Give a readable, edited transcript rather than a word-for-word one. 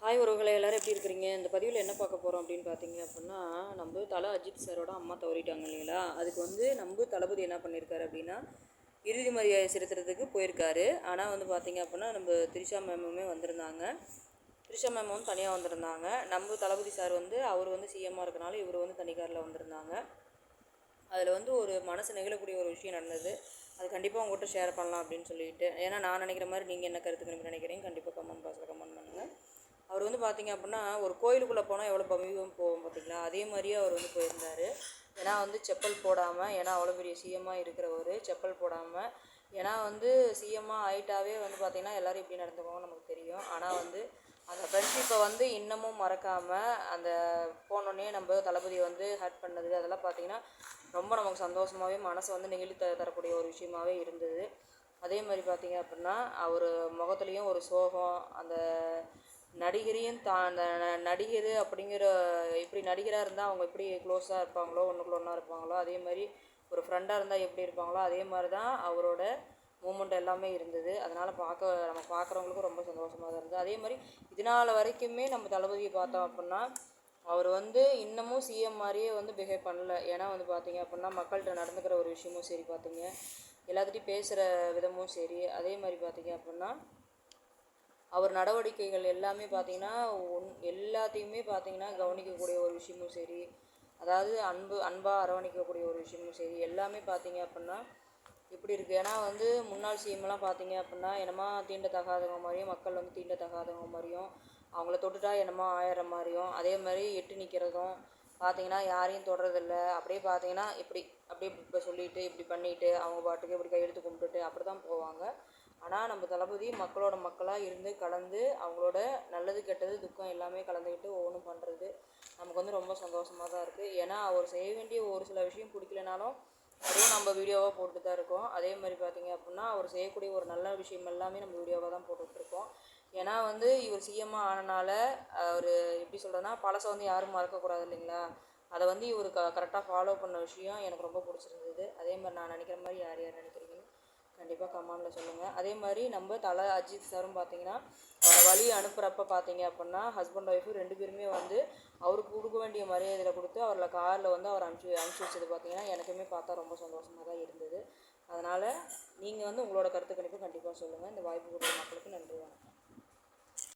Hi உறவுகளை எல்லோரும் எப்படி இருக்கிறீங்க? இந்த பதிவில் என்ன பார்க்க போகிறோம் அப்படின்னு பார்த்தீங்க அப்படின்னா, நம்ம தலை அஜித் சாரோட அம்மா தவறிட்டாங்க இல்லைங்களா? அதுக்கு நம்ம தளபதி என்ன பண்ணியிருக்காரு அப்படின்னா, இறுதி மரியாதை செலுத்துறதுக்கு போயிருக்காரு. ஆனால் பார்த்தீங்க அப்படின்னா, நம்ம திரிஷா மேமுமே வந்திருந்தாங்க. திரிஷா மேம் தனியாக வந்திருந்தாங்க. நம்ம தளபதி சார் அவர் சிஎம்மாக இருக்கனால இவர் தனி காரில் வந்திருந்தாங்க. அதில் ஒரு மனசு நெகிழக்கூடிய ஒரு விஷயம் நடந்தது. அது கண்டிப்பாக உங்கள்கிட்ட ஷேர் பண்ணலாம் அப்படின்னு சொல்லிட்டு. ஏன்னா நான் நினைக்கிற மாதிரி நீங்கள் என்ன கருத்துக்கு நினைக்கிறீங்க? கண்டிப்பாக கமெண்ட் பாக்ஸில் கமெண்ட் பண்ணுங்கள். அவர் பார்த்தீங்க அப்படின்னா, ஒரு கோயிலுக்குள்ளே போனால் எவ்வளோ பவியம் போவோம் பார்த்தீங்களா? அதே மாதிரியே அவர் போயிருந்தார். ஏன்னா செப்பல் போடாமல், ஏன்னா அவ்வளோ பெரிய சிஎம்மாக இருக்கிறவர் செப்பல் போடாமல், ஏன்னா சிஎம்மாக ஆகிட்டாவே பார்த்திங்கன்னா எல்லோரும் இப்படி நடந்துக்குவோம் நமக்கு தெரியும். ஆனால் அந்த ஃப்ரெண்ட்ஷிப்பை இன்னமும் மறக்காமல் அந்த போனோடனே நம்ம தளபதியை ஹர்ட் பண்ணது அதெல்லாம் பார்த்திங்கன்னா ரொம்ப நமக்கு சந்தோஷமாகவே மனசை நெகிழி தரக்கூடிய ஒரு விஷயமாகவே இருந்தது. அதே மாதிரி பார்த்திங்க அப்படின்னா அவர் முகத்துலேயும் ஒரு சோகம், அந்த நடிகரையும் அந்த நடிகர் அப்படிங்கிற இப்படி நடிகராக இருந்தால் அவங்க எப்படி க்ளோஸாக இருப்பாங்களோ, ஒன்றுக்குள்ள ஒன்றா இருப்பாங்களோ, அதே மாதிரி ஒரு ஃப்ரெண்டாக இருந்தால் எப்படி இருப்பாங்களோ அதே மாதிரி தான் அவரோட மூமெண்ட் எல்லாமே இருந்தது. அதனால் நம்ம பார்க்குறவங்களுக்கும் ரொம்ப சந்தோஷமாக தான் இருந்தது. அதே மாதிரி இதனால் வரைக்குமே நம்ம தளபதியை பார்த்தோம் அப்படின்னா, அவர் இன்னமும் சிஎம் மாதிரியே பிஹேவ் பண்ணல. ஏன்னா பார்த்திங்க அப்படின்னா, மக்கள்கிட்ட நடந்துக்கிற ஒரு விஷயமும் சரி, பார்த்திங்க எல்லாத்துட்டையும் பேசுகிற விதமும் சரி, அதே மாதிரி பார்த்திங்க அப்படின்னா அவர் நடவடிக்கைகள் எல்லாமே பார்த்திங்கன்னா எல்லாத்தையுமே பார்த்திங்கன்னா கவனிக்கக்கூடிய ஒரு விஷயமும் சரி, அதாவது அன்பாக அரவணைக்கக்கூடிய ஒரு விஷயமும் சரி, எல்லாமே பார்த்திங்க அப்படின்னா இப்படி இருக்குது. ஏன்னா முன்னாள் சிஎம்லாம் பார்த்திங்க அப்படின்னா என்னமா தீண்டத்தகாதவங்க மாதிரியும், மக்கள் தீண்டத்தகாதவங்க மாதிரியும், அவங்கள தொட்டுட்டா என்னமோ ஆயிடுற மாதிரியும், அதே மாதிரி எட்டு நிற்கிறதும் பார்த்திங்கன்னா யாரையும் தொடுறதில்ல. அப்படியே பார்த்திங்கன்னா அப்படியே இப்போ சொல்லிவிட்டு இப்படி பண்ணிவிட்டு அவங்க பாட்டுக்கு இப்படி கையெழுத்து கும்பிட்டுட்டு அப்படி தான் போவாங்க. ஆனால் நம்ம தளபதி மக்களோட மக்களாக இருந்து கலந்து அவங்களோட நல்லது கெட்டது துக்கம் எல்லாமே கலந்துக்கிட்டு ஒவ்வொன்றும் பண்ணுறது நமக்கு ரொம்ப சந்தோஷமாக தான் இருக்குது. ஏன்னா அவர் செய்ய வேண்டிய ஒரு சில விஷயம் பிடிக்கலனாலும் அதுவும் நம்ம வீடியோவாக போட்டு தான் இருக்கோம். அதே மாதிரி பார்த்திங்க அப்படின்னா அவர் செய்யக்கூடிய ஒரு நல்ல விஷயம் எல்லாமே நம்ம வீடியோவாக தான் போட்டுட்ருக்கோம். ஏன்னா இவர் சிஎம்மாக ஆனனால அவர் எப்படி சொல்கிறதுனா பழசை யாரும் மறக்கக்கூடாது இல்லைங்களா? அதை இவர் கரெக்டாக ஃபாலோ பண்ண விஷயம் எனக்கு ரொம்ப பிடிச்சிருந்தது. அதே மாதிரி நான் நினைக்கிற மாதிரி யார் யார் நினைக்கிறீங்கன்னு கண்டிப்பாக கமெண்டில் சொல்லுங்கள். அதே மாதிரி நம்ம தலை அஜித் சாரும் பார்த்திங்கன்னா வழி அனுப்புகிறப்ப பார்த்திங்க அப்படின்னா ஹஸ்பண்ட் ஒய்ஃபு 2 பேருமே அவருக்கு கொடுக்க வேண்டிய மரியாதையில் கொடுத்து அவரில் காரில் அவர் அனுப்பிச்சி வச்சது பார்த்திங்கன்னா எனக்குமே பார்த்தா ரொம்ப சந்தோஷமாக தான் இருந்தது. அதனால் நீங்கள் உங்களோட கருத்து கணிப்பு கண்டிப்பாக சொல்லுங்கள். இந்த வாய்ப்பு கொடுக்குற மக்களுக்கு நன்றி. வணக்கம்.